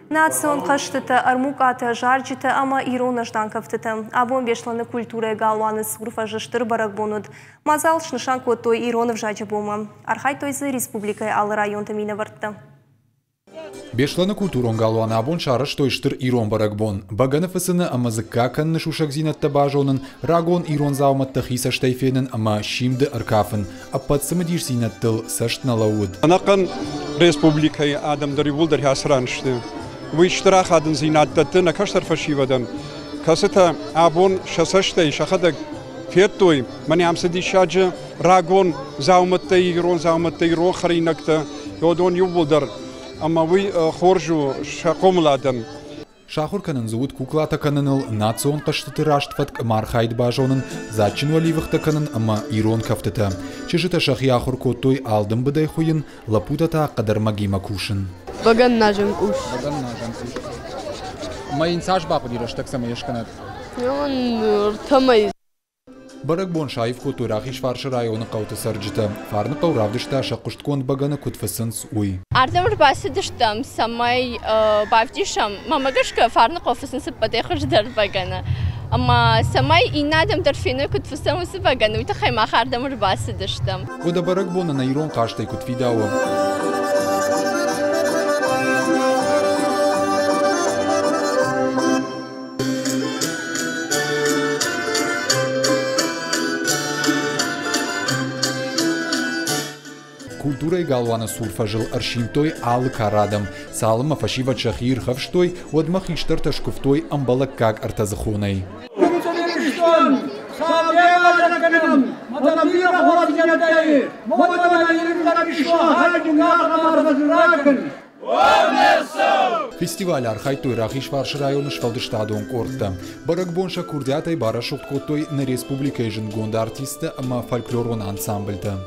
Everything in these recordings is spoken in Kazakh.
Национ қаштыты армукаты жаржыты ама иронаждан кафтыты. Абон бешланы культуры галуаны сурфа жыштыр барак бонуд. Мазал шнышан той иронов жачы бома. Архай тойзы республикай алы районты мина вартты. Бешланы культурон галуаны абон шарыш тойштыр ирон барак бон. Баганы фысыны ама зыккакын шушак зинатты бажонын, рагон ирон зауматты хиса штайфенын ама шимды аркафын. Аппатсымы диш зинаттыл сашт налауд. Анакан республикай адамдары вулдар хасраншты. Вы штраф один зинаттты на каштар фашивадан. Касыта абон шасаштай шахадак феттой. Мани амсади шаджа рагон зауматты ирон харинакты. Йодон ювулдар. Ама вы хоржу шакомладан. Шахур канын зуут куклата каныныл национ каштыты раштфатк мархайд бажонын зачин валивыхта канын ама ирон кафтыта. Чежыта шахяхур коттой алдым быдай хуйын лапутата кадар магима кушын. Баган нажен куш. Майынсаж бапы дираштак сама ешканат. Он ртамай. Барак бон шайф коттой рахиш фаршы районы кауты сарджыта. Фарны кауравдышта шакушткон баганы кутфысынс уй. Ардамыр басыдыштам самай бавдишам. Мамагашка фарны кофысын сыппатайхыждар баганы. Ама самай инадам тарфины кутфысын усы баганы. Уйта хаймах ардамыр басыдыштам. Ода барак бона на ирон каштай кутфидауа. Культурой галвана сурфажил аршинтой алы карадам. Салыма фашива чахир хавштой, одмах иштарта шкуфтой амбалак как артазахунай. Фестиваль архайтой рахиш фаршы районы швалдыштадон корта. Барак бонша курдятай бара шуткотой на республикайжын гонда артиста ама фольклорон ансамбльта.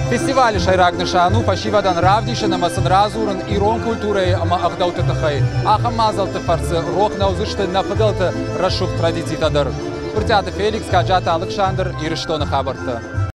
Фестиваль шайрагны шану фашивадан равдишын ама сынразурын ирон культурой ама агдауты тахай. Аха мазалты фарсы рох наузышты нафыдалты рашух традиций тадар. Уртяты Феликс, Каджата Александр, Ирыштоны хабарты.